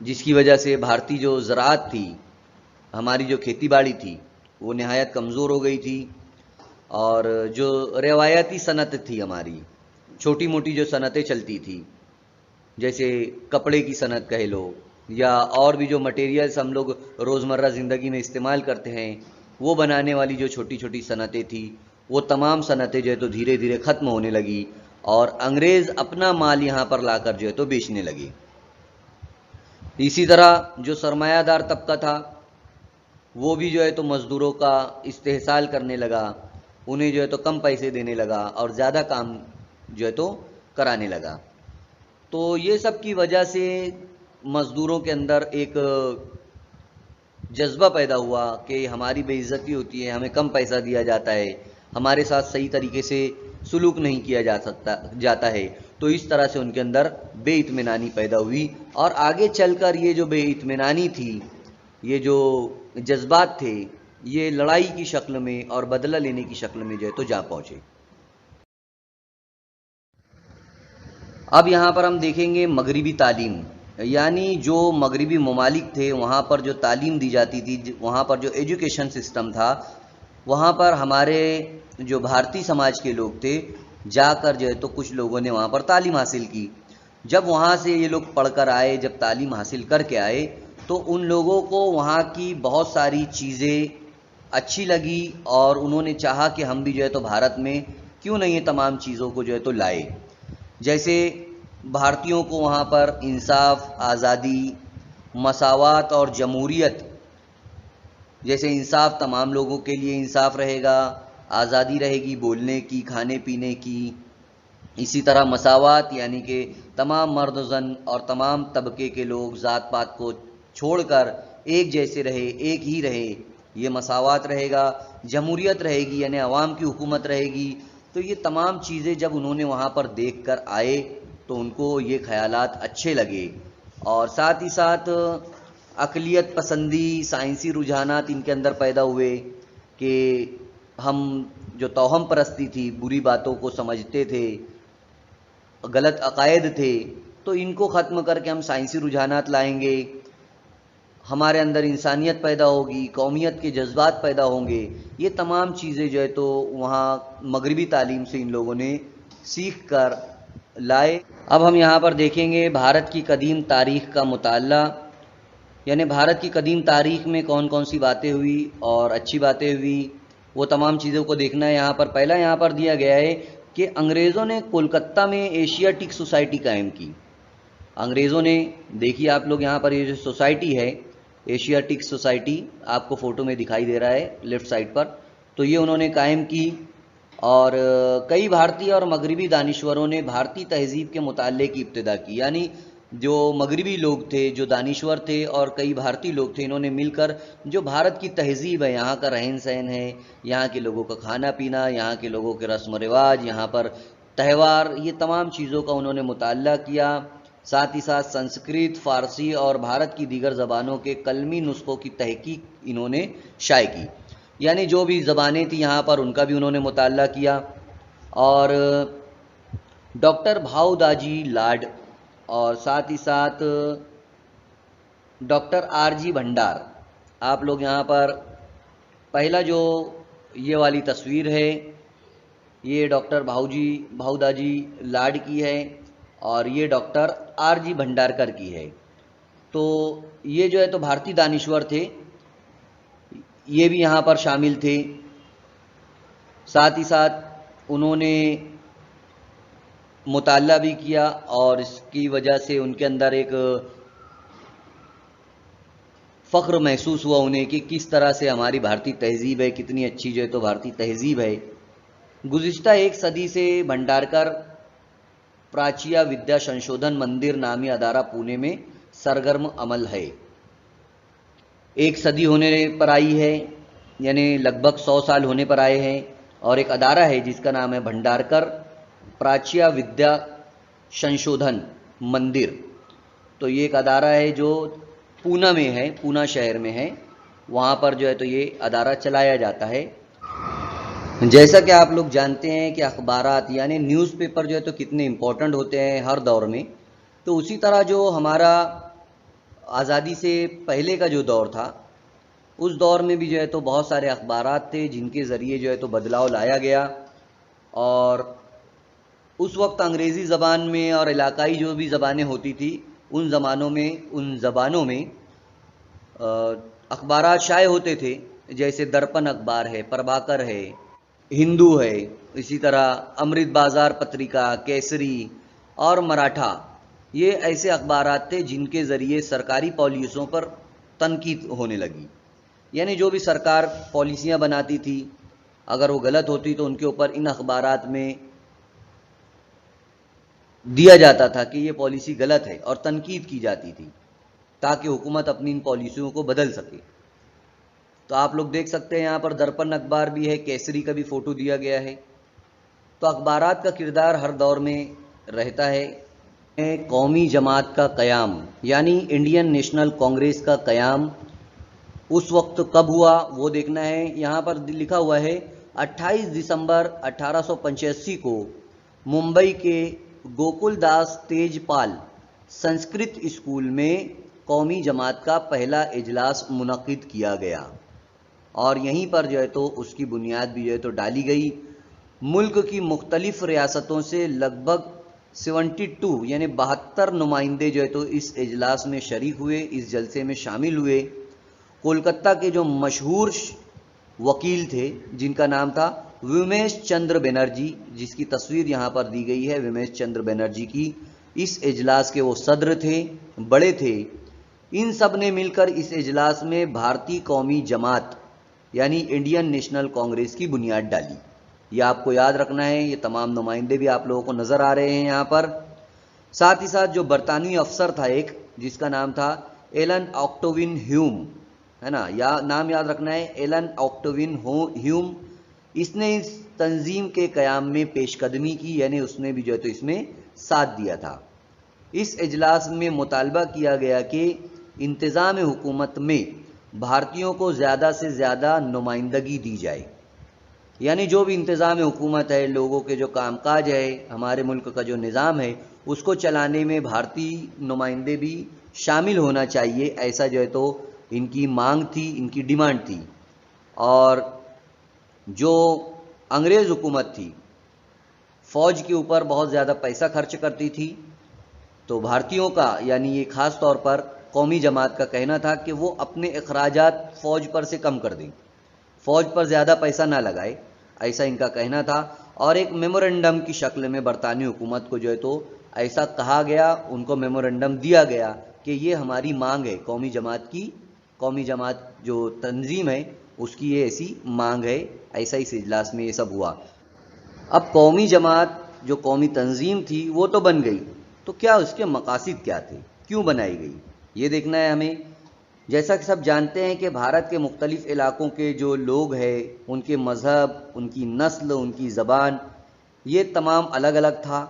جس کی وجہ سے بھارتی جو زراعت تھی، ہماری جو کھیتی باڑی تھی، وہ نہایت کمزور ہو گئی تھی، اور جو روایتی صنعت تھی ہماری، چھوٹی موٹی جو صنعتیں چلتی تھی، جیسے کپڑے کی صنعت کہہ لو، یا اور بھی جو مٹیریلز ہم لوگ روزمرہ زندگی میں استعمال کرتے ہیں، وہ بنانے والی جو چھوٹی چھوٹی صنعتیں تھیں، وہ تمام صنعتیں جو ہے تو دھیرے دھیرے ختم ہونے لگی، اور انگریز اپنا مال یہاں پر لا کر جو ہے تو بیچنے لگے۔ اسی طرح جو سرمایہ دار طبقہ تھا، وہ بھی جو ہے تو مزدوروں کا استحصال کرنے لگا، انہیں جو ہے تو کم پیسے دینے لگا اور زیادہ کام جو ہے تو کرانے لگا۔ تو یہ سب کی وجہ سے مزدوروں کے اندر ایک جذبہ پیدا ہوا کہ ہماری بے عزتی ہوتی ہے، ہمیں کم پیسہ دیا جاتا ہے، ہمارے ساتھ صحیح طریقے سے سلوک نہیں کیا جاتا ہے۔ تو اس طرح سے ان کے اندر بے اطمینانی پیدا ہوئی، اور آگے چل کر یہ جو بے اطمینانی تھی، یہ جو جذبات تھے، یہ لڑائی کی شکل میں اور بدلہ لینے کی شکل میں جو ہے تو جا پہنچے۔ اب یہاں پر ہم دیکھیں گے مغربی تعلیم، یعنی جو مغربی ممالک تھے وہاں پر جو تعلیم دی جاتی تھی، وہاں پر جو ایجوکیشن سسٹم تھا، وہاں پر ہمارے جو بھارتی سماج کے لوگ تھے جا کر جو ہے تو کچھ لوگوں نے وہاں پر تعلیم حاصل کی۔ جب وہاں سے یہ لوگ پڑھ کر آئے، جب تعلیم حاصل کر کے آئے، تو ان لوگوں کو وہاں کی بہت ساری چیزیں اچھی لگی، اور انہوں نے چاہا کہ ہم بھی جو ہے تو بھارت میں کیوں نہیں یہ تمام چیزوں کو جو ہے تو لائے۔ جیسے بھارتیوں کو وہاں پر انصاف، آزادی، مساوات اور جمہوریت، جیسے انصاف تمام لوگوں کے لیے انصاف رہے گا، آزادی رہے گی بولنے کی، کھانے پینے کی، اسی طرح مساوات یعنی کہ تمام مرد و زن اور تمام طبقے کے لوگ ذات پات کو چھوڑ کر ایک جیسے رہے، ایک ہی رہے، یہ مساوات رہے گا، جمہوریت رہے گی یعنی عوام کی حکومت رہے گی۔ تو یہ تمام چیزیں جب انہوں نے وہاں پر دیکھ کر آئے تو ان کو یہ خیالات اچھے لگے، اور ساتھ ہی ساتھ اقلیت پسندی، سائنسی رجحانات ان کے اندر پیدا ہوئے کہ ہم جو توہم پرستی تھی، بری باتوں کو سمجھتے تھے، غلط عقائد تھے، تو ان کو ختم کر کے ہم سائنسی رجحانات لائیں گے، ہمارے اندر انسانیت پیدا ہوگی، قومیت کے جذبات پیدا ہوں گے۔ یہ تمام چیزیں جو ہے تو وہاں مغربی تعلیم سے ان لوگوں نے سیکھ کر لائے۔ اب ہم یہاں پر دیکھیں گے بھارت کی قدیم تاریخ کا مطالعہ، یعنی بھارت کی قدیم تاریخ میں کون کون سی باتیں ہوئی اور اچھی باتیں ہوئی، وہ تمام چیزوں کو دیکھنا ہے۔ یہاں پر پہلا یہاں پر دیا گیا ہے کہ انگریزوں نے کولکتہ میں ایشیاٹک سوسائٹی قائم کی۔ انگریزوں نے، دیکھیے آپ لوگ یہاں پر یہ جو سوسائٹی ہے ایشیاٹک سوسائٹی، آپ کو فوٹو میں دکھائی دے رہا ہے لیفٹ سائڈ پر، تو یہ انہوں نے قائم کی، اور کئی بھارتی اور مغربی دانشوروں نے بھارتی تہذیب کے مطالعے کی ابتدا کی۔ یعنی جو مغربی لوگ تھے، جو دانشور تھے، اور کئی بھارتی لوگ تھے، انہوں نے مل کر جو بھارت کی تہذیب ہے، یہاں کا رہن سہن ہے، یہاں کے لوگوں کا کھانا پینا، یہاں کے لوگوں کے رسم و رواج، یہاں پر تہوار، یہ تمام چیزوں کا انہوں نے مطالعہ کیا۔ ساتھ ہی ساتھ سنسکرت، فارسی اور بھارت کی دیگر زبانوں کے کلمی نسخوں کی تحقیق انہوں نے شائع کی، یعنی جو بھی زبانیں تھیں یہاں پر ان کا بھی انہوں نے مطالعہ کیا۔ اور ڈاکٹر بھاؤ داجی لاڈ اور ساتھ ہی ساتھ ڈاکٹر آر جی بھنڈار، آپ لوگ یہاں پر پہلا جو یہ والی تصویر ہے یہ ڈاکٹر بھاؤ داجی لاڈ کی ہے، اور یہ ڈاکٹر آر جی بھنڈارکر کی ہے۔ تو یہ جو ہے تو بھارتی دانشور تھے، یہ بھی یہاں پر شامل تھے۔ ساتھ ہی ساتھ انہوں نے مطالعہ بھی کیا، اور اس کی وجہ سے ان کے اندر ایک فخر محسوس ہوا انہیں کہ کس طرح سے ہماری بھارتی تہذیب ہے، کتنی اچھی جو ہے تو بھارتی تہذیب ہے۔ گزشتہ ایک صدی سے بھنڈارکر پراچیا ودیا سنشودھن مندر نامی ادارہ پونے میں سرگرم عمل ہے۔ ایک صدی ہونے پر آئی ہے، یعنی لگ بھگ 100 سال ہونے پر آئے ہیں، اور ایک ادارہ ہے جس کا نام ہے بھنڈارکر پراچیا ودیا سنشودھن مندر۔ تو یہ ایک ادارہ ہے جو پونا میں ہے، پونا شہر میں ہے، وہاں پر جو ہے تو یہ ادارہ چلایا جاتا ہے۔ جیسا کہ آپ لوگ جانتے ہیں کہ اخبارات یعنی نیوز پیپر جو ہے تو کتنے امپورٹنٹ ہوتے ہیں ہر دور میں، تو اسی طرح جو ہمارا آزادی سے پہلے کا جو دور تھا اس دور میں بھی جو ہے تو بہت سارے اخبارات تھے جن کے ذریعے جو ہے تو بدلاؤ لایا گیا، اور اس وقت انگریزی زبان میں اور علاقائی جو بھی زبانیں ہوتی تھی ان زبانوں میں اخبارات شائع ہوتے تھے، جیسے درپن اخبار ہے، پربھاکر ہے، ہندو ہے، اسی طرح امرت بازار پتریکا، کیسری اور مراٹھا۔ یہ ایسے اخبارات تھے جن کے ذریعے سرکاری پالیسیوں پر تنقید ہونے لگی، یعنی جو بھی سرکار پالیسیاں بناتی تھی اگر وہ غلط ہوتی تو ان کے اوپر ان اخبارات میں دیا جاتا تھا کہ یہ پالیسی غلط ہے اور تنقید کی جاتی تھی تاکہ حکومت اپنی ان پالیسیوں کو بدل سکے۔ تو آپ لوگ دیکھ سکتے ہیں یہاں پر درپن اخبار بھی ہے، کیسری کا بھی فوٹو دیا گیا ہے۔ تو اخبارات کا کردار ہر دور میں رہتا ہے۔ قومی جماعت کا قیام یعنی انڈین نیشنل کانگریس کا قیام اس وقت کب ہوا وہ دیکھنا ہے۔ یہاں پر لکھا ہوا ہے 28 دسمبر 1885 کو ممبئی کے گوکل داس تیج پال سنسکرت اسکول میں قومی جماعت کا پہلا اجلاس منعقد کیا گیا، اور یہیں پر جو ہے تو اس کی بنیاد بھی جو ہے تو ڈالی گئی۔ ملک کی مختلف ریاستوں سے لگ بھگ 72 یعنی 72 نمائندے جو ہے تو اس اجلاس میں شریک ہوئے، اس جلسے میں شامل ہوئے۔ کولکتہ کے جو مشہور وکیل تھے جن کا نام تھا ومیش چندر بنرجی، جس کی تصویر یہاں پر دی گئی ہے ومیش چندر بنرجی کی، اس اجلاس کے وہ صدر تھے، بڑے تھے۔ ان سب نے مل کر اس اجلاس میں بھارتی قومی جماعت یعنی انڈین نیشنل کانگریس کی بنیاد ڈالی۔ یہ آپ کو یاد رکھنا ہے، یہ تمام نمائندے بھی آپ لوگوں کو نظر آ رہے ہیں یہاں پر۔ ساتھ ہی ساتھ جو برطانوی افسر تھا ایک جس کا نام تھا ایلن آکٹوین ہیوم، ہے نا، یا نام یاد رکھنا ہے ایلن آکٹوین ہیوم، اس نے اس تنظیم کے قیام میں پیش قدمی کی، یعنی اس نے بھی جو ہے تو اس میں ساتھ دیا تھا۔ اس اجلاس میں مطالبہ کیا گیا کہ انتظام حکومت میں بھارتیوں کو زیادہ سے زیادہ نمائندگی دی جائے، یعنی جو بھی انتظام حکومت ہے، لوگوں کے جو کام کاج ہے، ہمارے ملک کا جو نظام ہے اس کو چلانے میں بھارتی نمائندے بھی شامل ہونا چاہیے، ایسا جو ہے تو ان کی مانگ تھی، ان کی ڈیمانڈ تھی۔ اور جو انگریز حکومت تھی فوج کے اوپر بہت زیادہ پیسہ خرچ کرتی تھی، تو بھارتیوں کا یعنی یہ خاص طور پر قومی جماعت کا کہنا تھا کہ وہ اپنے اخراجات فوج پر سے کم کر دیں، فوج پر زیادہ پیسہ نہ لگائے، ایسا ان کا کہنا تھا۔ اور ایک میمورنڈم کی شکل میں برطانوی حکومت کو جو ہے تو ایسا کہا گیا، ان کو میمورنڈم دیا گیا کہ یہ ہماری مانگ ہے، قومی جماعت کی، قومی جماعت جو تنظیم ہے اس کی یہ ایسی مانگ ہے، ایسا اس اجلاس میں یہ سب ہوا۔ اب قومی جماعت جو قومی تنظیم تھی وہ تو بن گئی، تو کیا اس کے مقاصد کیا تھے، کیوں بنائی گئی، یہ دیکھنا ہے ہمیں۔ جیسا کہ سب جانتے ہیں کہ بھارت کے مختلف علاقوں کے جو لوگ ہیں ان کے مذہب، ان کی نسل، ان کی زبان، یہ تمام الگ الگ تھا،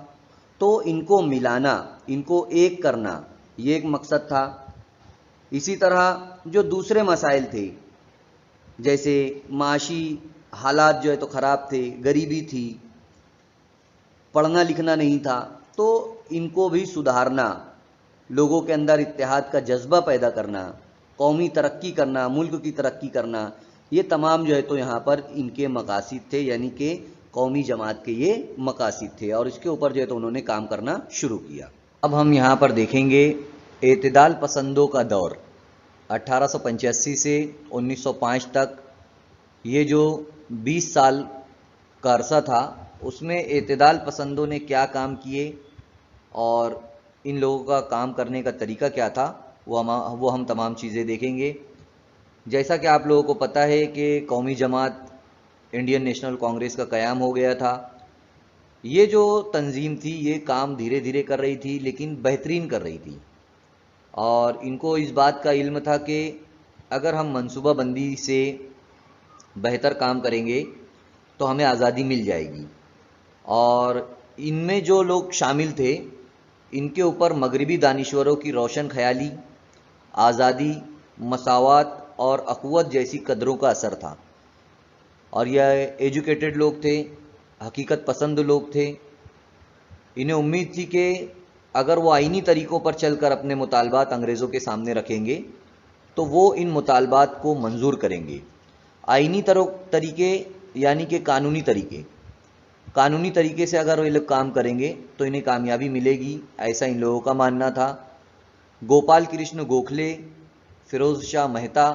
تو ان کو ملانا، ان کو ایک کرنا، یہ ایک مقصد تھا۔ اسی طرح جو دوسرے مسائل تھے جیسے معاشی حالات جو ہے تو خراب تھے، غریبی تھی، پڑھنا لکھنا نہیں تھا، تو ان کو بھی سدھارنا، لوگوں کے اندر اتحاد کا جذبہ پیدا کرنا، قومی ترقی کرنا، ملک کی ترقی کرنا، یہ تمام جو ہے تو یہاں پر ان کے مقاصد تھے، یعنی کہ قومی جماعت کے یہ مقاصد تھے، اور اس کے اوپر جو ہے تو انہوں نے کام کرنا شروع کیا۔ اب ہم یہاں پر دیکھیں گے اعتدال پسندوں کا دور 1885 سے 1905 تک، یہ جو 20 سال کا عرصہ تھا اس میں اعتدال پسندوں نے کیا کام کیے اور ان لوگوں کا کام کرنے کا طریقہ کیا تھا، وہ ہم تمام چیزیں دیکھیں گے۔ جیسا کہ آپ لوگوں کو پتہ ہے کہ قومی جماعت انڈین نیشنل کانگریس کا قیام ہو گیا تھا۔ یہ جو تنظیم تھی یہ کام دھیرے دھیرے کر رہی تھی لیکن بہترین کر رہی تھی، اور ان کو اس بات کا علم تھا کہ اگر ہم منصوبہ بندی سے بہتر کام کریں گے تو ہمیں آزادی مل جائے گی۔ اور ان میں جو لوگ شامل تھے ان کے اوپر مغربی دانشوروں کی روشن خیالی، آزادی، مساوات اور اخوت جیسی قدروں کا اثر تھا، اور یہ ایجوکیٹڈ لوگ تھے، حقیقت پسند لوگ تھے۔ انہیں امید تھی کہ اگر وہ آئینی طریقوں پر چل کر اپنے مطالبات انگریزوں کے سامنے رکھیں گے تو وہ ان مطالبات کو منظور کریں گے۔ آئینی طریقے یعنی کہ قانونی طریقے سے اگر وہ لوگ کام کریں گے تو انہیں کامیابی ملے گی، ایسا ان لوگوں کا ماننا تھا۔ گوپال کرشن گوکھلے، فیروز شاہ مہتا،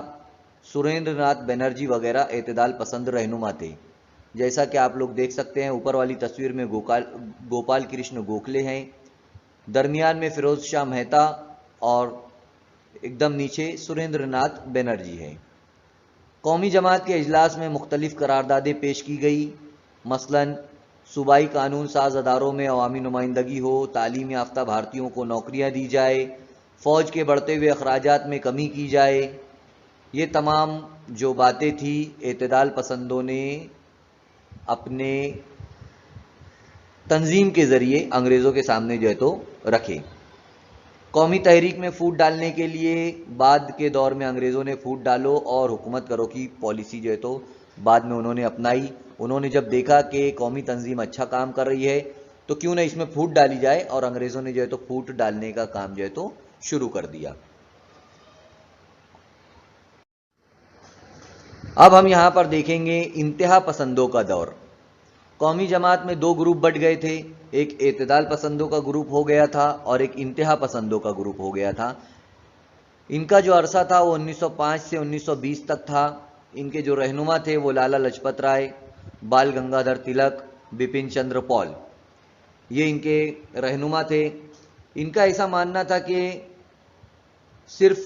سریندر ناتھ بنرجی وغیرہ اعتدال پسند رہنما تھے۔ جیسا کہ آپ لوگ دیکھ سکتے ہیں اوپر والی تصویر میں گوپال کرشن گوکھلے ہیں، درمیان میں فیروز شاہ مہتا اور ایک دم نیچے سریندر ناتھ بنرجی ہے۔ قومی جماعت کے اجلاس میں مختلف قراردادیں پیش کی گئی، مثلاً صوبائی قانون ساز اداروں میں عوامی نمائندگی ہو، تعلیم یافتہ بھارتیوں کو نوکریاں دی جائے، فوج کے بڑھتے ہوئے اخراجات میں کمی کی جائے۔ یہ تمام جو باتیں تھیں اعتدال پسندوں نے اپنے تنظیم کے ذریعے انگریزوں کے سامنے جو ہے تو رکھے۔ قومی تحریک میں پھوٹ ڈالنے کے لیے بعد کے دور میں انگریزوں نے پھوٹ ڈالو اور حکومت کرو کی پالیسی جو ہے تو بعد میں انہوں نے اپنائی۔ انہوں نے جب دیکھا کہ قومی تنظیم اچھا کام کر رہی ہے تو کیوں نہ اس میں پھوٹ ڈالی جائے، اور انگریزوں نے جو ہے تو پھوٹ ڈالنے کا کام جو ہے تو شروع کر دیا۔ اب ہم یہاں پر دیکھیں گے انتہا پسندوں کا دور۔ قومی جماعت میں دو گروپ بٹ گئے تھے، ایک اعتدال پسندوں کا گروپ ہو گیا تھا اور ایک انتہا پسندوں کا گروپ ہو گیا تھا۔ ان کا جو عرصہ تھا وہ 1905 سے 1920 تک تھا۔ ان کے جو رہنما تھے وہ لالا لاجپت رائے، بال گنگادھر تلک، بپن چندر پال، یہ ان کے رہنما تھے۔ ان کا ایسا ماننا تھا کہ صرف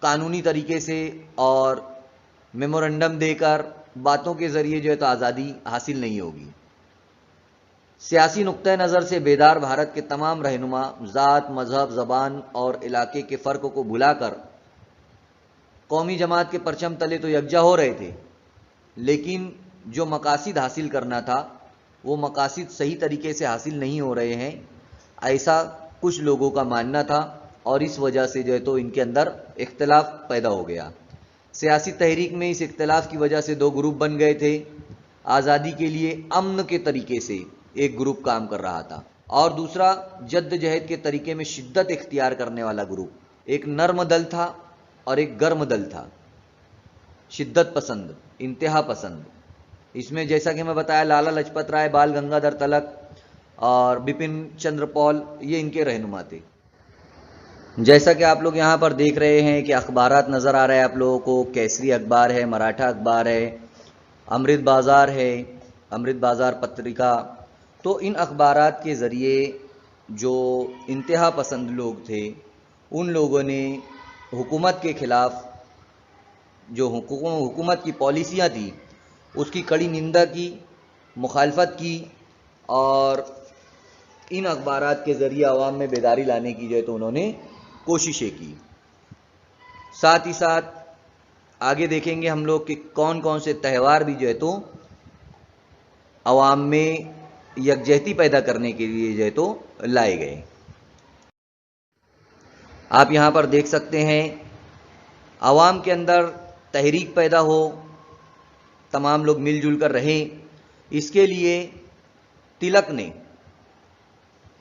قانونی طریقے سے اور میمورنڈم دے کر باتوں کے ذریعے جو ہے تو آزادی حاصل نہیں ہوگی۔ سیاسی نقطہ نظر سے بیدار بھارت کے تمام رہنما ذات، مذہب، زبان اور علاقے کے فرق کو بھلا کر قومی جماعت کے پرچم تلے تو یکجا ہو رہے تھے، لیکن جو مقاصد حاصل کرنا تھا وہ مقاصد صحیح طریقے سے حاصل نہیں ہو رہے ہیں، ایسا کچھ لوگوں کا ماننا تھا، اور اس وجہ سے جو ہے تو ان کے اندر اختلاف پیدا ہو گیا۔ سیاسی تحریک میں اس اختلاف کی وجہ سے دو گروپ بن گئے تھے۔ آزادی کے لیے امن کے طریقے سے ایک گروپ کام کر رہا تھا اور دوسرا جد جہد کے طریقے میں شدت اختیار کرنے والا گروپ۔ ایک نرم دل تھا اور ایک گرم دل تھا، شدت پسند، انتہا پسند۔ اس میں جیسا کہ میں بتایا لالا لاجپت رائے، بال گنگادھر تلک اور بپن چندر پال یہ ان کے رہنما تھے۔ جیسا کہ آپ لوگ یہاں پر دیکھ رہے ہیں کہ اخبارات نظر آ رہے ہیں آپ لوگوں کو، کیسری اخبار ہے، مراٹھا اخبار ہے، امرت بازار ہے، امرت بازار پترکا۔ تو ان اخبارات کے ذریعے جو انتہا پسند لوگ تھے ان لوگوں نے حکومت کے خلاف جو حکومت کی پالیسیاں تھیں اس کی کڑی نندا کی، مخالفت کی، اور ان اخبارات کے ذریعے عوام میں بیداری لانے کی جو ہے تو انہوں نے کوششیں کی۔ ساتھ ہی ساتھ آگے دیکھیں گے ہم لوگ کہ کون کون سے تہوار بھی جو ہے تو عوام میں یکجہتی پیدا کرنے کے لیے جو ہے تو لائے گئے۔ آپ یہاں پر دیکھ سکتے ہیں عوام کے اندر تحریک پیدا ہو، تمام لوگ مل جل کر رہیں، اس کے لیے تلک نے،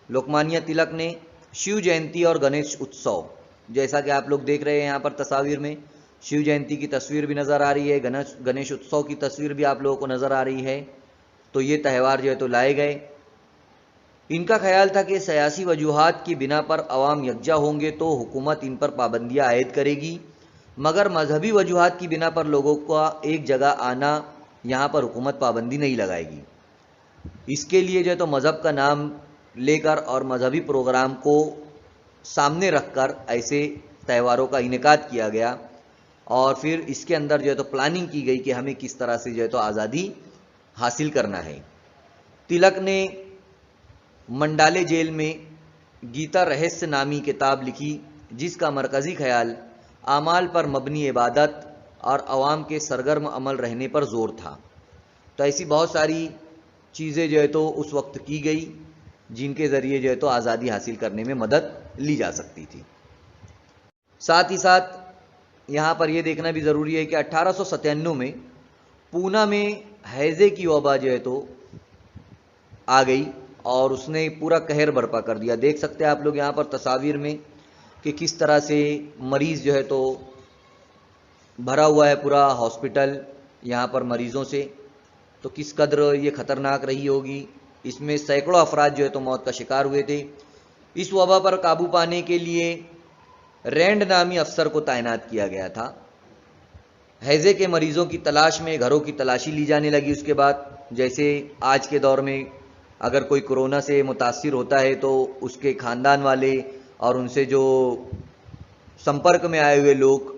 لوکمانیہ تلک نے شیو جینتی اور گنیش اتسو، جیسا کہ آپ لوگ دیکھ رہے ہیں یہاں پر تصاویر میں شیو جینتی کی تصویر بھی نظر آ رہی ہے، گنیش اتسو کی تصویر بھی آپ لوگوں کو نظر آ رہی ہے۔ تو یہ تہوار جو ہے تو لائے گئے۔ ان کا خیال تھا کہ سیاسی وجوہات کی بنا پر عوام یکجا ہوں گے تو حکومت ان پر پابندیاں عائد کرے گی، مگر مذہبی وجوہات کی بنا پر لوگوں کا ایک جگہ آنا، یہاں پر حکومت پابندی نہیں لگائے گی۔ اس کے لیے جو ہے تو مذہب کا نام لے کر اور مذہبی پروگرام کو سامنے رکھ کر ایسے تہواروں کا انعقاد کیا گیا، اور پھر اس کے اندر جو ہے تو پلاننگ کی گئی کہ ہمیں کس طرح سے جو ہے تو آزادی حاصل کرنا ہے۔ تلک نے منڈالے جیل میں گیتا رہسیہ نامی کتاب لکھی، جس کا مرکزی خیال اعمال پر مبنی عبادت اور عوام کے سرگرم عمل رہنے پر زور تھا۔ تو ایسی بہت ساری چیزیں جو ہے تو اس وقت کی گئی جن کے ذریعے جو ہے تو آزادی حاصل کرنے میں مدد لی جا سکتی تھی۔ ساتھ ہی ساتھ یہاں پر یہ دیکھنا بھی ضروری ہے کہ 1897 میں پونا میں ہیضے کی وبا جو ہے تو آ گئی، اور اس نے پورا قہر برپا کر دیا. دیکھ سکتے ہیں آپ لوگ یہاں پر تصاویر میں کہ کس طرح سے مریض جو ہے تو بھرا ہوا ہے پورا ہاسپٹل یہاں پر مریضوں سے. تو کس قدر یہ خطرناک رہی ہوگی. اس میں سینکڑوں افراد جو ہے تو موت کا شکار ہوئے تھے. اس وبا پر قابو پانے کے لیے رینڈ نامی افسر کو تعینات کیا گیا تھا. ہیضے کے مریضوں کی تلاش میں گھروں کی تلاشی لی جانے لگی. اس کے بعد جیسے آج کے دور میں اگر کوئی کورونا سے متاثر ہوتا ہے تو اس کے خاندان والے اور ان سے جو سمپرک میں آئے ہوئے لوگ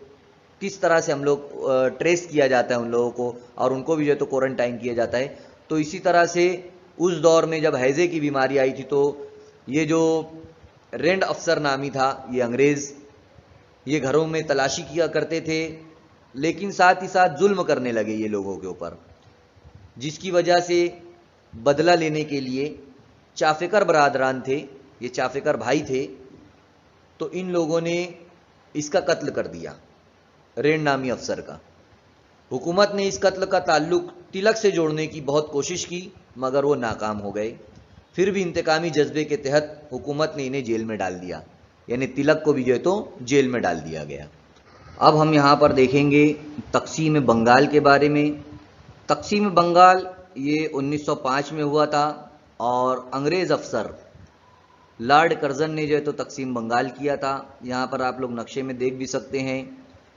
کس طرح سے ہم لوگ ٹریس کیا جاتا ہے ان لوگوں کو اور ان کو بھی جو ہے تو کوارنٹائن کیا جاتا ہے. تو اسی طرح سے اس دور میں جب ہیضے کی بیماری آئی تھی تو یہ جو رینڈ افسر نامی تھا یہ انگریز یہ گھروں میں تلاشی کیا کرتے تھے لیکن ساتھ ہی ساتھ ظلم کرنے لگے یہ لوگوں کے اوپر, جس کی وجہ سے بدلہ لینے کے لیے چافکر برادران تھے, یہ چافکر بھائی تھے, تو ان لوگوں نے اس کا قتل کر دیا رینڈ نامی افسر کا. حکومت نے اس قتل کا تعلق تلک سے جوڑنے کی بہت کوشش کی مگر وہ ناکام ہو گئے. پھر بھی انتقامی جذبے کے تحت حکومت نے انہیں جیل میں ڈال دیا, یعنی تلک کو بھی جو ہے تو جیل میں ڈال دیا گیا. اب ہم یہاں پر دیکھیں گے تقسیم بنگال کے بارے میں. تقسیم بنگال یہ 1905 میں ہوا تھا اور انگریز افسر لارڈ کرزن نے جو ہے تو تقسیم بنگال کیا تھا. یہاں پر آپ لوگ نقشے میں دیکھ بھی سکتے ہیں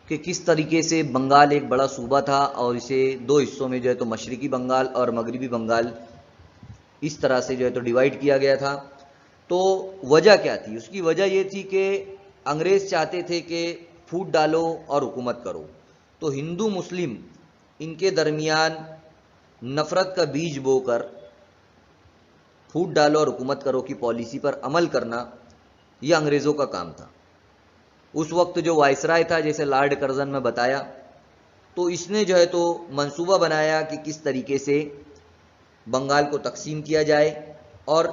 کہ کس طریقے سے بنگال ایک بڑا صوبہ تھا اور اسے دو حصوں میں جو ہے تو مشرقی بنگال اور مغربی بنگال اس طرح سے جو ہے تو ڈیوائیڈ کیا گیا تھا. تو وجہ کیا تھی؟ اس کی وجہ یہ تھی کہ انگریز چاہتے تھے کہ پھوٹ ڈالو اور حکومت کرو. تو ہندو مسلم ان کے درمیان نفرت کا بیج بو کر پھوٹ ڈالو اور حکومت کرو کی پالیسی پر عمل کرنا یہ انگریزوں کا کام تھا. اس وقت جو وائسرائے تھا جیسے لارڈ کرزن میں بتایا, تو اس نے جو ہے تو منصوبہ بنایا کہ کس طریقے سے بنگال کو تقسیم کیا جائے اور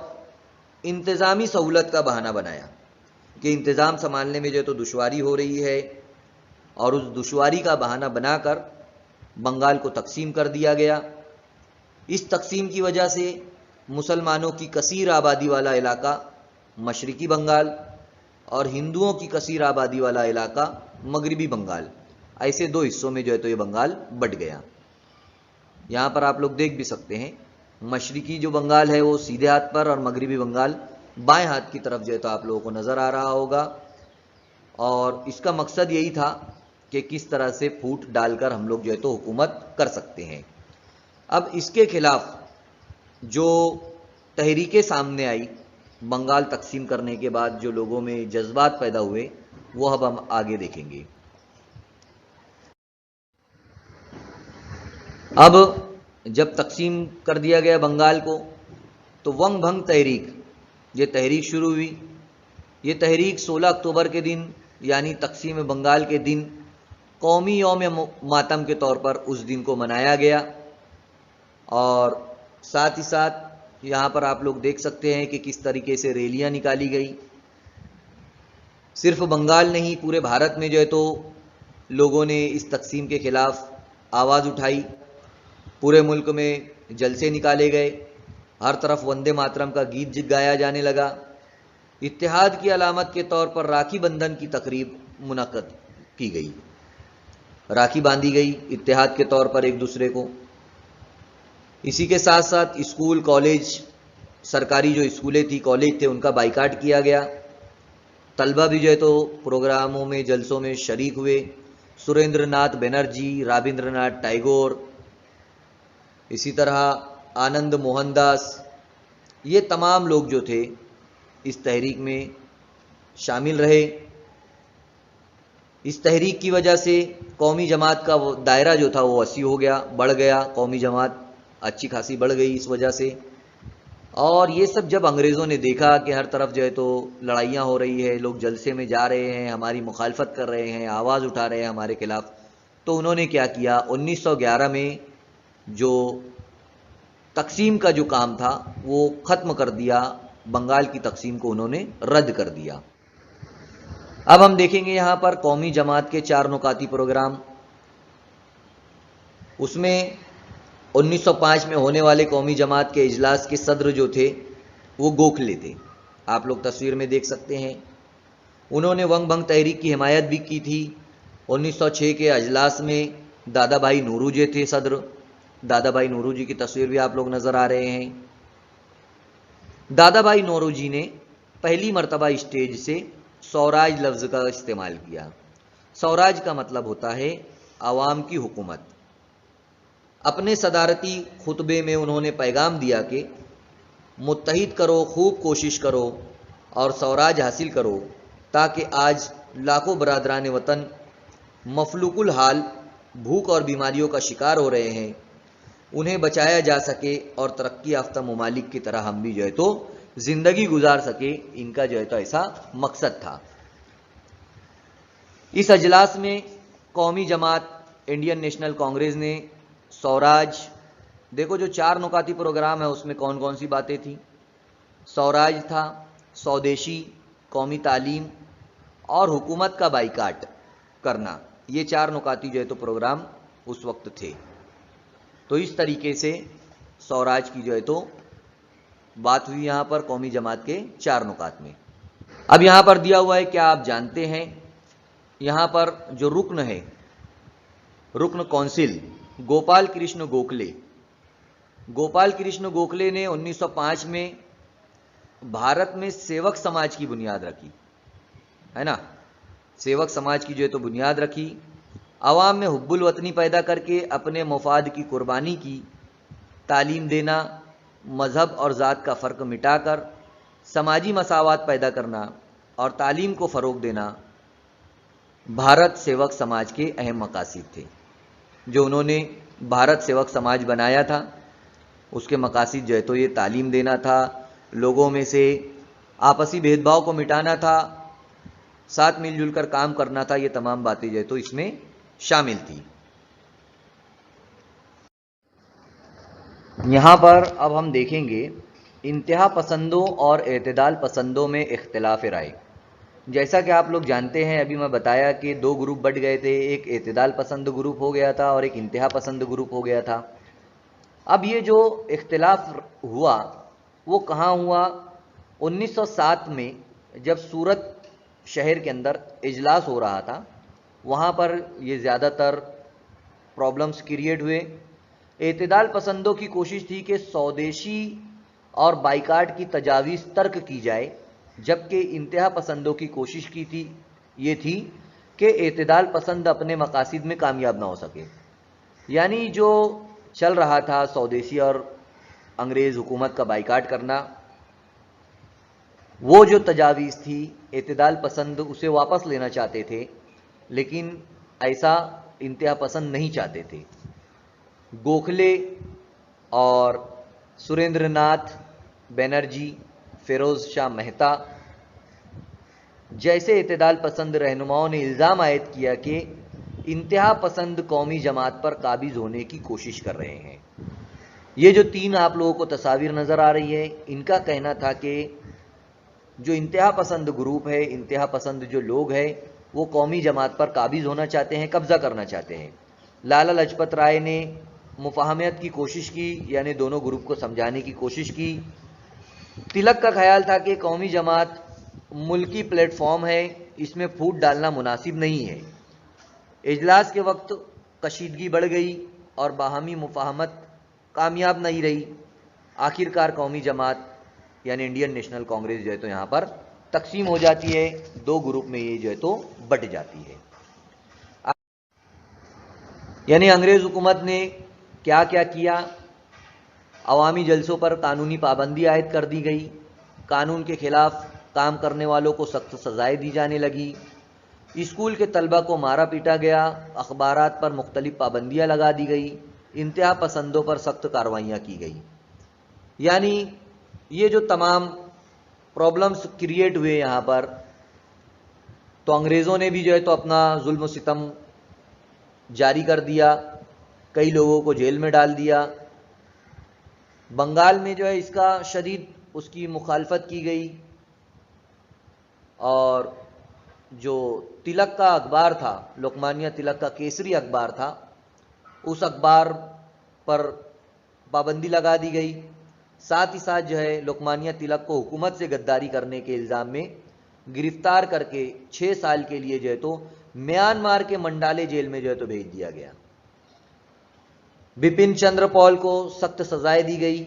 انتظامی سہولت کا بہانہ بنایا کہ انتظام سنبھالنے میں جو ہے تو دشواری ہو رہی ہے اور اس دشواری کا بہانہ بنا کر بنگال کو تقسیم کر دیا گیا. اس تقسیم کی وجہ سے مسلمانوں کی کثیر آبادی والا علاقہ مشرقی بنگال اور ہندوؤں کی کثیر آبادی والا علاقہ مغربی بنگال, ایسے دو حصوں میں جو ہے تو یہ بنگال بٹ گیا. یہاں پر آپ لوگ دیکھ بھی سکتے ہیں مشرقی جو بنگال ہے وہ سیدھے ہاتھ پر اور مغربی بنگال بائیں ہاتھ کی طرف جو ہے تو آپ لوگوں کو نظر آ رہا ہوگا. اور اس کا مقصد یہی تھا کہ کس طرح سے پھوٹ ڈال کر ہم لوگ جو ہے تو حکومت کر سکتے ہیں. اب اس کے خلاف جو تحریکیں سامنے آئی بنگال تقسیم کرنے کے بعد, جو لوگوں میں جذبات پیدا ہوئے, وہ اب ہم آگے دیکھیں گے. اب جب تقسیم کر دیا گیا بنگال کو تو ونگ بھنگ تحریک یہ تحریک شروع ہوئی. یہ تحریک 16 اکتوبر کے دن یعنی تقسیم بنگال کے دن قومی یوم ماتم کے طور پر اس دن کو منایا گیا. اور ساتھ ہی ساتھ یہاں پر آپ لوگ دیکھ سکتے ہیں کہ کس طریقے سے ریلیاں نکالی گئی. صرف بنگال نہیں پورے بھارت میں جو ہے تو لوگوں نے اس تقسیم کے خلاف آواز اٹھائی. پورے ملک میں جلسے نکالے گئے, ہر طرف وندے ماترم کا گیت گایا جانے لگا. اتحاد کی علامت کے طور پر راکھی بندھن کی تقریب منعقد کی گئی, راکھی باندھی گئی اتحاد کے طور پر ایک دوسرے کو. اسی کے ساتھ ساتھ اسکول کالج سرکاری جو اسکولیں تھی کالج تھے ان کا بائیکاٹ کیا گیا. طلبہ بھی جو ہے تو پروگراموں میں جلسوں میں شریک ہوئے. سریندر ناتھ بنرجی, رابندر ناتھ ٹیگور, اسی طرح آنند موہن داس, یہ تمام لوگ جو تھے اس تحریک میں شامل رہے. اس تحریک کی وجہ سے قومی جماعت کا وہ دائرہ جو تھا وہ وسیع ہو گیا, بڑھ گیا. قومی جماعت اچھی خاصی بڑھ گئی اس وجہ سے. اور یہ سب جب انگریزوں نے دیکھا کہ ہر طرف جو ہے تو لڑائیاں ہو رہی ہے, لوگ جلسے میں جا رہے ہیں, ہماری مخالفت کر رہے ہیں, آواز اٹھا رہے ہیں ہمارے خلاف, تو انہوں نے کیا کیا 1911 میں جو تقسیم کا جو کام تھا وہ ختم کر دیا. بنگال کی تقسیم کو انہوں نے رد کر دیا. اب ہم دیکھیں گے یہاں پر قومی جماعت کے 4 نکاتی پروگرام. اس میں 1905 میں ہونے والے قومی جماعت کے اجلاس کے صدر جو تھے وہ گوکھلے تھے. آپ لوگ تصویر میں دیکھ سکتے ہیں. انہوں نے ونگ بھنگ تحریک کی حمایت بھی کی تھی. 1906 کے اجلاس میں دادا بھائی نوروجی تھے صدر. دادا بھائی نوروجی کی تصویر بھی آپ لوگ نظر آ رہے ہیں. دادا بھائی نوروجی نے پہلی مرتبہ اسٹیج سے سوراج لفظ کا استعمال کیا. سوراج کا مطلب ہوتا ہے عوام کی حکومت. اپنے صدارتی خطبے میں انہوں نے پیغام دیا کہ متحد کرو، خوب کوشش کرو اور سوراج حاصل کرو تاکہ آج لاکھوں برادران وطن مفلوق الحال بھوک اور بیماریوں کا شکار ہو رہے ہیں، انہیں بچایا جا سکے اور ترقی یافتہ ممالک کی طرح ہم بھی جو ہے تو زندگی گزار سکے. ان کا جو ہے تو ایسا مقصد تھا. اس اجلاس میں قومی جماعت انڈین نیشنل کانگریس نے سوراج، دیکھو جو 4 نکاتی پروگرام ہے اس میں کون کون سی باتیں تھیں. سوراج تھا، سودیشی، قومی تعلیم اور حکومت کا بائیکاٹ کرنا. یہ 4 نکاتی جو ہے تو پروگرام اس وقت تھے. تو اس طریقے سے سوراج کی جو ہے تو بات ہوئی یہاں پر قومی جماعت کے 4 نکات میں. اب یہاں پر دیا ہوا ہے، کیا آپ جانتے ہیں یہاں پر جو رکن ہے، رکن کونسل گوپال کرشن گوکھلے. گوپال کرشن گوکھلے نے 1905 میں بھارت میں سیوک سماج کی بنیاد رکھی ہے نا. سیوک سماج کی جو ہے تو بنیاد رکھی. عوام میں حب الوطنی پیدا کر کے اپنے مفاد کی قربانی کی. تعلیم دینا، مذہب اور ذات کا فرق مٹا کر سماجی مساوات پیدا کرنا اور تعلیم کو فروغ دینا بھارت سیوک سماج کے اہم مقاصد تھے. جو انہوں نے بھارت سیوک سماج بنایا تھا اس کے مقاصد جو ہے تو یہ تعلیم دینا تھا، لوگوں میں سے آپسی بھید بھاؤ کو مٹانا تھا، ساتھ مل جل کر کام کرنا تھا. یہ تمام باتیں جو ہے تو اس میں شامل تھی. یہاں پر اب ہم دیکھیں گے انتہا پسندوں اور اعتدال پسندوں میں اختلاف رائے. جیسا کہ آپ لوگ جانتے ہیں، ابھی میں بتایا کہ 2 گروپ بٹ گئے تھے. ایک اعتدال پسند گروپ ہو گیا تھا اور ایک انتہا پسند گروپ ہو گیا تھا. اب یہ جو اختلاف ہوا وہ کہاں ہوا؟ 1907 میں جب سورت شہر کے اندر اجلاس ہو رہا تھا، وہاں پر یہ زیادہ تر پرابلمز کریٹ ہوئے. اعتدال پسندوں کی کوشش تھی کہ سودیشی اور بائیکاٹ کی تجاویز ترک کی جائے، جبکہ انتہا پسندوں کی کوشش کی تھی یہ تھی کہ اعتدال پسند اپنے مقاصد میں کامیاب نہ ہو سکے. یعنی جو چل رہا تھا سودیشی اور انگریز حکومت کا بائیکاٹ کرنا، وہ جو تجاویز تھی اعتدال پسند اسے واپس لینا چاہتے تھے، لیکن ایسا انتہا پسند نہیں چاہتے تھے. گوکھلے اور سریندر ناتھ بینرجی، فیروز شاہ مہتا جیسے اعتدال پسند رہنماؤں نے الزام عائد کیا کہ انتہا پسند قومی جماعت پر قابض ہونے کی کوشش کر رہے ہیں. یہ جو 3 آپ لوگوں کو تصاویر نظر آ رہی ہے، ان کا کہنا تھا کہ جو انتہا پسند گروپ ہے، انتہا پسند جو لوگ ہیں، وہ قومی جماعت پر قابض ہونا چاہتے ہیں، قبضہ کرنا چاہتے ہیں. لالا لاجپت رائے نے مفاہمت کی کوشش کی، یعنی دونوں گروپ کو سمجھانے کی کوشش کی. تلک کا خیال تھا کہ قومی جماعت ملکی پلیٹ فارم ہے، اس میں پھوٹ ڈالنا مناسب نہیں ہے. اجلاس کے وقت کشیدگی بڑھ گئی اور باہمی مفاہمت کامیاب نہیں رہی. آخر کار قومی جماعت یعنی انڈین نیشنل کانگریس جو ہے تو یہاں پر تقسیم ہو جاتی ہے، 2 گروپ میں یہ جو ہے تو بٹ جاتی ہے. یعنی انگریز حکومت نے کیا کیا کیا؟ عوامی جلسوں پر قانونی پابندی عائد کر دی گئی، قانون کے خلاف کام کرنے والوں کو سخت سزائیں دی جانے لگی، اسکول کے طلبہ کو مارا پیٹا گیا، اخبارات پر مختلف پابندیاں لگا دی گئی، انتہا پسندوں پر سخت کارروائیاں کی گئی. یعنی یہ جو تمام پرابلمز کریٹ ہوئے یہاں پر، تو انگریزوں نے بھی جو ہے تو اپنا ظلم و ستم جاری کر دیا، کئی لوگوں کو جیل میں ڈال دیا. بنگال میں جو ہے اس کا شدید اس کی مخالفت کی گئی، اور جو تلک کا اخبار تھا، لوکمانیہ تلک کا کیسری اخبار تھا، اس اخبار پر پابندی لگا دی گئی. ساتھ ہی ساتھ جو ہے لوکمانیہ تلک کو حکومت سے غداری کرنے کے الزام میں گرفتار کر کے 6 سال کے لیے جو ہے تو میانمار کے منڈالے جیل میں جو ہے تو بھیج دیا گیا. بپن چندر پال کو سخت سزائیں دی گئی.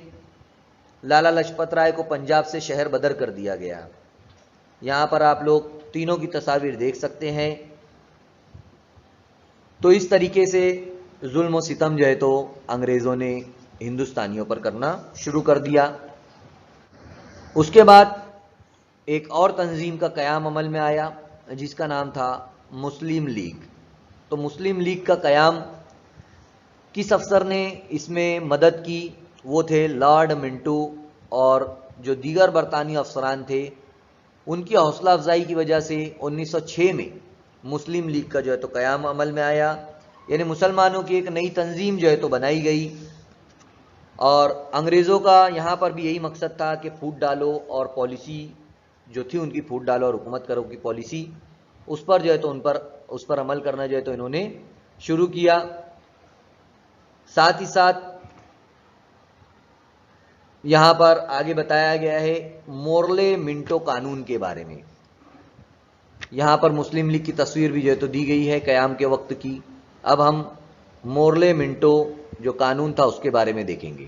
لالا لجپت رائے کو پنجاب سے شہر بدر کر دیا گیا. یہاں پر آپ لوگ تینوں کی تصاویر دیکھ سکتے ہیں. تو اس طریقے سے ظلم و ستم جو ہے تو انگریزوں نے ہندوستانیوں پر کرنا شروع کر دیا. اس کے بعد ایک اور تنظیم کا قیام عمل میں آیا جس کا نام تھا مسلم لیگ. تو مسلم لیگ کا قیام کس افسر نے اس میں مدد کی؟ وہ تھے لارڈ منٹو اور جو دیگر برطانوی افسران تھے. ان کی حوصلہ افزائی کی وجہ سے 1906 میں مسلم لیگ کا جو ہے تو قیام عمل میں آیا. یعنی مسلمانوں کی ایک نئی تنظیم جو ہے تو بنائی گئی. اور انگریزوں کا یہاں پر بھی یہی مقصد تھا کہ پھوٹ ڈالو اور پالیسی جو تھی ان کی پھوٹ ڈالو اور حکومت کرو کی پالیسی اس پر جو ہے تو اس پر عمل کرنا جو ہے تو انہوں نے شروع کیا. ساتھ ہی ساتھ یہاں پر آگے بتایا گیا ہے مورلے منٹو قانون کے بارے میں. یہاں پر مسلم لیگ کی تصویر بھی جو ہے تو دی گئی ہے قیام کے وقت کی. اب ہم مورلے منٹو جو قانون تھا اس کے بارے میں دیکھیں گے.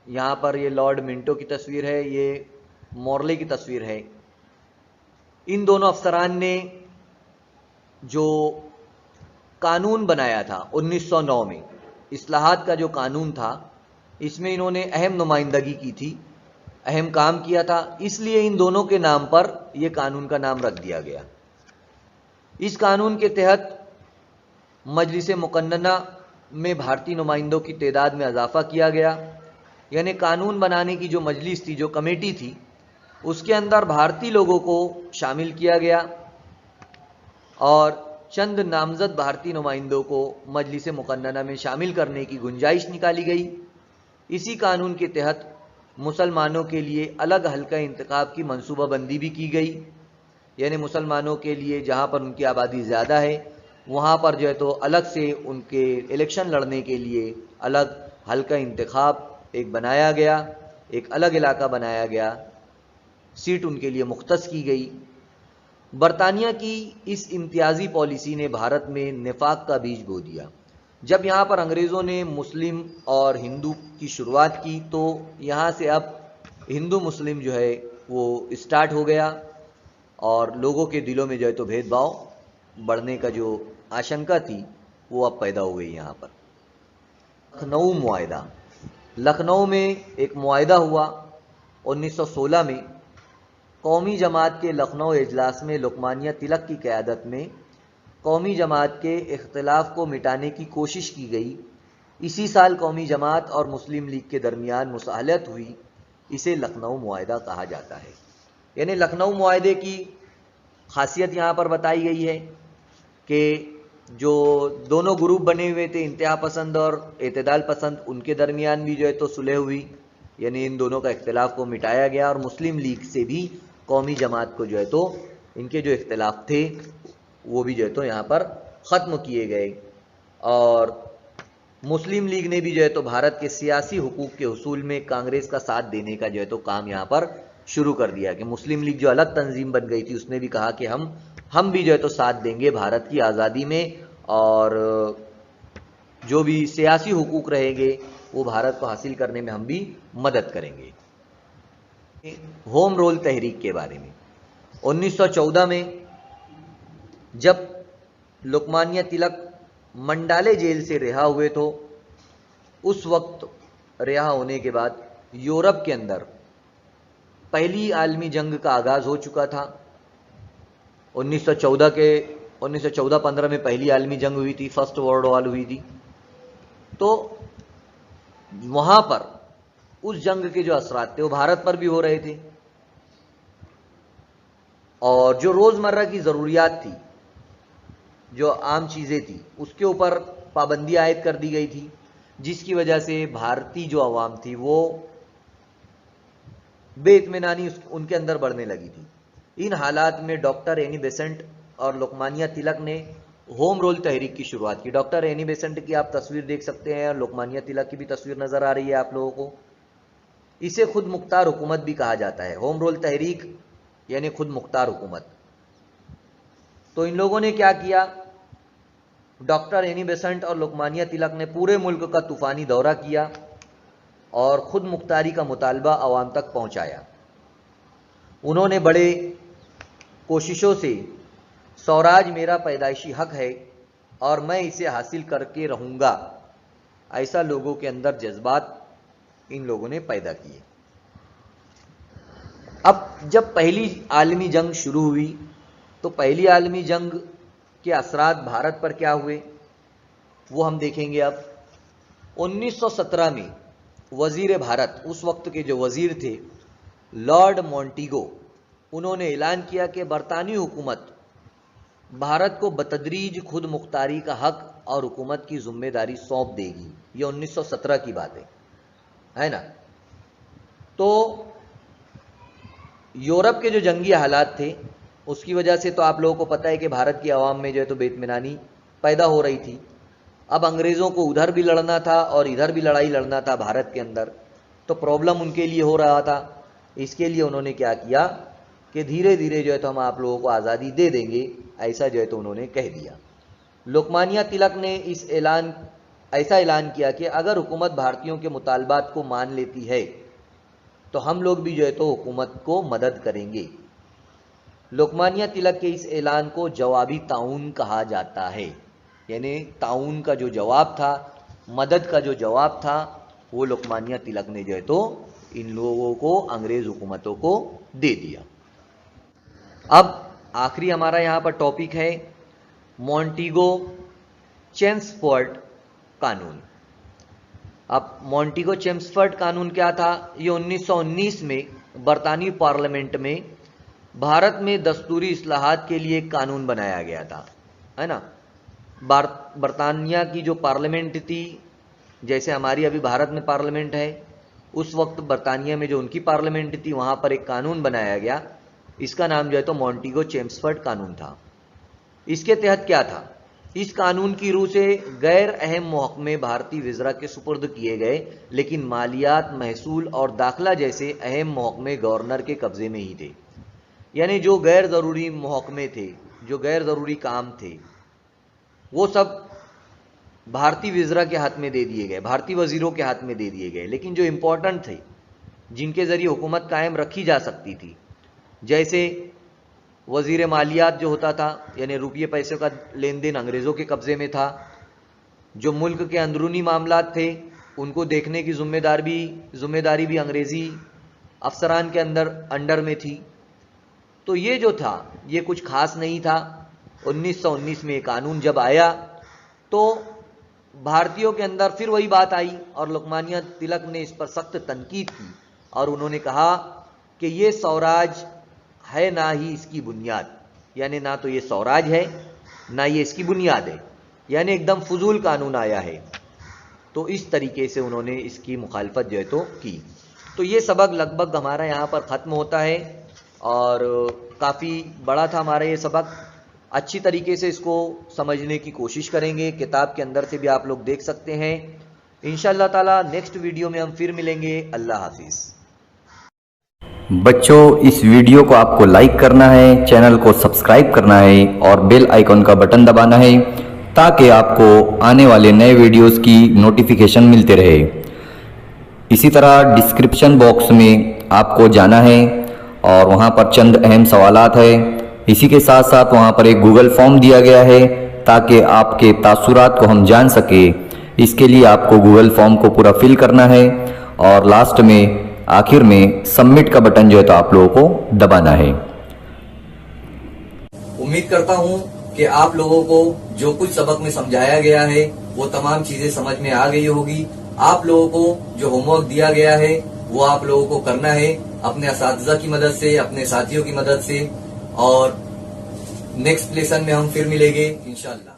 یہاں پر یہ لارڈ منٹو کی تصویر ہے, یہ مورلے کی تصویر ہے. ان دونوں افسران نے جو قانون بنایا تھا 1909 میں, اصلاحات کا جو قانون تھا, اس میں انہوں نے اہم نمائندگی کی تھی, اہم کام کیا تھا. اس لیے ان دونوں کے نام پر یہ قانون کا نام رکھ دیا گیا. اس قانون کے تحت مجلس مقننہ میں بھارتی نمائندوں کی تعداد میں اضافہ کیا گیا. یعنی قانون بنانے کی جو مجلس تھی, جو کمیٹی تھی, اس کے اندر بھارتی لوگوں کو شامل کیا گیا اور چند نامزد بھارتی نمائندوں کو مجلس مقننہ میں شامل کرنے کی گنجائش نکالی گئی. اسی قانون کے تحت مسلمانوں کے لیے الگ حلقہ انتخاب کی منصوبہ بندی بھی کی گئی. یعنی مسلمانوں کے لیے جہاں پر ان کی آبادی زیادہ ہے وہاں پر جو ہے تو الگ سے ان کے الیکشن لڑنے کے لیے الگ حلقہ انتخاب ایک بنایا گیا, ایک الگ علاقہ بنایا گیا, سیٹ ان کے لیے مختص کی گئی. برطانیہ کی اس امتیازی پالیسی نے بھارت میں نفاق کا بیج بو دیا. جب یہاں پر انگریزوں نے مسلم اور ہندو کی شروعات کی تو یہاں سے اب ہندو مسلم جو ہے وہ اسٹارٹ ہو گیا اور لوگوں کے دلوں میں جو ہے تو بھید بھاؤ بڑھنے کا جو آشنکا تھی وہ اب پیدا ہو گئی. یہاں پر لکھنؤ معاہدہ, لکھنؤ میں ایک معاہدہ ہوا 1916 میں. قومی جماعت کے لکھنؤ اجلاس میں لوکمانیہ تلک کی قیادت میں قومی جماعت کے اختلاف کو مٹانے کی کوشش کی گئی. اسی سال قومی جماعت اور مسلم لیگ کے درمیان مصالحت ہوئی. اسے لکھنؤ معاہدہ کہا جاتا ہے. یعنی لکھنؤ معاہدے کی خاصیت یہاں پر بتائی گئی ہے کہ جو دونوں گروپ بنے ہوئے تھے انتہا پسند اور اعتدال پسند, ان کے درمیان بھی جو ہے تو صلح ہوئی. یعنی ان دونوں کا اختلاف کو مٹایا گیا اور مسلم لیگ سے بھی قومی جماعت کو جو ہے تو ان کے جو اختلاف تھے وہ بھی جو ہے تو یہاں پر ختم کیے گئے. اور مسلم لیگ نے بھی جو ہے تو بھارت کے سیاسی حقوق کے حصول میں کانگریس کا ساتھ دینے کا جو ہے تو کام یہاں پر شروع کر دیا. کہ مسلم لیگ جو الگ تنظیم بن گئی تھی اس نے بھی کہا کہ ہم بھی جو ہے تو ساتھ دیں گے بھارت کی آزادی میں, اور جو بھی سیاسی حقوق رہیں گے وہ بھارت کو حاصل کرنے میں ہم بھی مدد کریں گے. ہوم رول تحریک کے بارے میں 1914 میں جب لوکمانیہ تلک منڈالے جیل سے رہا ہوئے تو اس وقت رہا ہونے کے بعد یورپ کے اندر پہلی عالمی جنگ کا آغاز ہو چکا تھا. 1914-15 میں پہلی عالمی جنگ ہوئی تھی, فرسٹ ورلڈ وار ہوئی تھی. تو وہاں پر اس جنگ کے جو اثرات تھے وہ بھارت پر بھی ہو رہے تھے, اور جو روزمرہ کی ضروریات تھی, جو عام چیزیں تھی, اس کے اوپر پابندی عائد کر دی گئی تھی, جس کی وجہ سے بھارتی جو عوام تھی وہ بے اطمینانی ان کے اندر بڑھنے لگی تھی. ان حالات میں ڈاکٹر اینی بیسنٹ اور لوکمانیہ تلک نے ہوم رول تحریک کی شروعات کی. ڈاکٹر اینی بیسنٹ کی آپ تصویر دیکھ سکتے ہیں اور لوکمانیہ تلک کی بھی تصویر نظر آ رہی ہے آپ لوگوں کو. اسے خود مختار حکومت بھی کہا جاتا ہے. ہوم رول تحریک یعنی خود مختار حکومت. تو ان لوگوں نے کیا کیا؟ ڈاکٹر اینی بیسنٹ اور لوکمانیا تلک نے پورے ملک کا طوفانی دورہ کیا اور خود مختاری کا مطالبہ عوام تک پہنچایا. انہوں نے بڑے کوششوں سے سوراج میرا پیدائشی حق ہے اور میں اسے حاصل کر کے رہوں گا، ایسا لوگوں کے اندر جذبات ان لوگوں نے پیدا کیے. اب جب پہلی عالمی جنگ شروع ہوئی تو پہلی عالمی جنگ کے اثرات بھارت پر کیا ہوئے وہ ہم دیکھیں گے. اب 1917 میں وزیر بھارت، اس وقت کے جو وزیر تھے لارڈ مونٹیگو، انہوں نے اعلان کیا کہ برطانوی حکومت بھارت کو بتدریج خود مختاری کا حق اور حکومت کی ذمہ داری سونپ دے گی. یہ 1917 کی بات ہے نا. تو یورپ کے جو جنگی حالات تھے اس کی وجہ سے تو آپ لوگوں کو پتہ ہے کہ بھارت کی عوام میں جو ہے تو بے اطمینانی پیدا ہو رہی تھی. اب انگریزوں کو ادھر بھی لڑنا تھا اور ادھر بھی لڑائی لڑنا تھا بھارت کے اندر، تو پرابلم ان کے لیے ہو رہا تھا. اس کے لیے انہوں نے کیا کیا کہ دھیرے دھیرے جو ہے تو ہم آپ لوگوں کو آزادی دے دیں گے، ایسا جو ہے تو انہوں نے کہہ دیا. لوکمانیا تلک نے ایسا اعلان کیا کہ اگر حکومت بھارتیوں کے مطالبات کو مان لیتی ہے تو ہم لوگ بھی جو ہے تو حکومت کو مدد کریں گے. لوکمانیا تلک کے اس اعلان کو جوابی تعاون کہا جاتا ہے. یعنی تعاون کا جو جواب تھا، مدد کا جو جواب تھا، وہ لوکمانیا تلک نے جو ہے تو ان لوگوں کو، انگریز حکومتوں کو دے دیا. اب آخری ہمارا یہاں پر ٹاپک ہے مونٹیگو چیمسفورڈ قانون. اب مونٹیگو چیمسفورڈ قانون کیا تھا؟ یہ 1919 میں برطانوی پارلیمنٹ میں بھارت میں دستوری اصلاحات کے لیے ایک قانون بنایا گیا تھا، ہے نا. برطانیہ کی جو پارلیمنٹ تھی، جیسے ہماری ابھی بھارت میں پارلیمنٹ ہے، اس وقت برطانیہ میں جو ان کی پارلیمنٹ تھی وہاں پر ایک قانون بنایا گیا. اس کا نام جو ہے تو مونٹیگو چیمسفورڈ قانون تھا. اس کے تحت کیا تھا؟ اس قانون کی روح سے غیر اہم محکمے بھارتی وزرا کے سپرد کیے گئے، لیکن مالیات، محصول اور داخلہ جیسے اہم محکمے گورنر کے قبضے میں ہی تھے. یعنی جو غیر ضروری محکمے تھے، جو غیر ضروری کام تھے، وہ سب بھارتی وزرا کے ہاتھ میں دے دیے گئے، بھارتی وزیروں کے ہاتھ میں دے دیے گئے. لیکن جو امپورٹنٹ تھے، جن کے ذریعے حکومت قائم رکھی جا سکتی تھی، جیسے وزیر مالیات جو ہوتا تھا، یعنی روپیے پیسے کا لین دین انگریزوں کے قبضے میں تھا. جو ملک کے اندرونی معاملات تھے ان کو دیکھنے کی ذمہ داری بھی انگریزی افسران کے انڈر میں تھی. تو یہ جو تھا یہ کچھ خاص نہیں تھا. 1919 میں یہ قانون جب آیا تو بھارتیوں کے اندر پھر وہی بات آئی اور لوکمانیا تلک نے اس پر سخت تنقید کی اور انہوں نے کہا کہ یہ سوراج ہے نہ ہی اس کی بنیاد. یعنی نہ تو یہ سوراج ہے نہ یہ اس کی بنیاد ہے، یعنی ایک دم فضول قانون آیا ہے. تو اس طریقے سے انہوں نے اس کی مخالفت جو ہے تو کی. تو یہ سبق لگ بھگ ہمارا یہاں پر ختم ہوتا ہے اور کافی بڑا تھا ہمارا یہ سبق. اچھی طریقے سے اس کو سمجھنے کی کوشش کریں گے. کتاب کے اندر سے بھی آپ لوگ دیکھ سکتے ہیں. انشاءاللہ تعالی نیکسٹ ویڈیو میں ہم پھر ملیں گے. اللہ حافظ. بچوں، اس ویڈیو کو آپ کو لائک کرنا ہے، چینل کو سبسکرائب کرنا ہے اور بیل آئیکن کا بٹن دبانا ہے تاکہ آپ کو آنے والے نئے ویڈیوز کی نوٹیفیکیشن ملتے رہے. اسی طرح ڈسکرپشن باکس میں آپ کو جانا ہے اور وہاں پر چند اہم سوالات ہیں. اسی کے ساتھ ساتھ وہاں پر ایک گوگل فارم دیا گیا ہے تاکہ آپ کے تاثرات کو ہم جان سکیں. اس کے لیے آپ کو گوگل فارم کو پورا فل کرنا ہے اور لاسٹ میں آخر میں سبمٹ کا بٹن جو ہے تو آپ لوگوں کو دبانا ہے. امید کرتا ہوں کہ آپ لوگوں کو جو کچھ سبق میں سمجھایا گیا ہے وہ تمام چیزیں سمجھ میں آ گئی ہوگی. آپ لوگوں کو جو ہوم ورک دیا گیا ہے وہ آپ لوگوں کو کرنا ہے اپنے اساتذہ کی مدد سے، اپنے ساتھیوں کی مدد سے. اور نیکسٹ لیسن میں ہم پھر ملیں گے انشاءاللہ.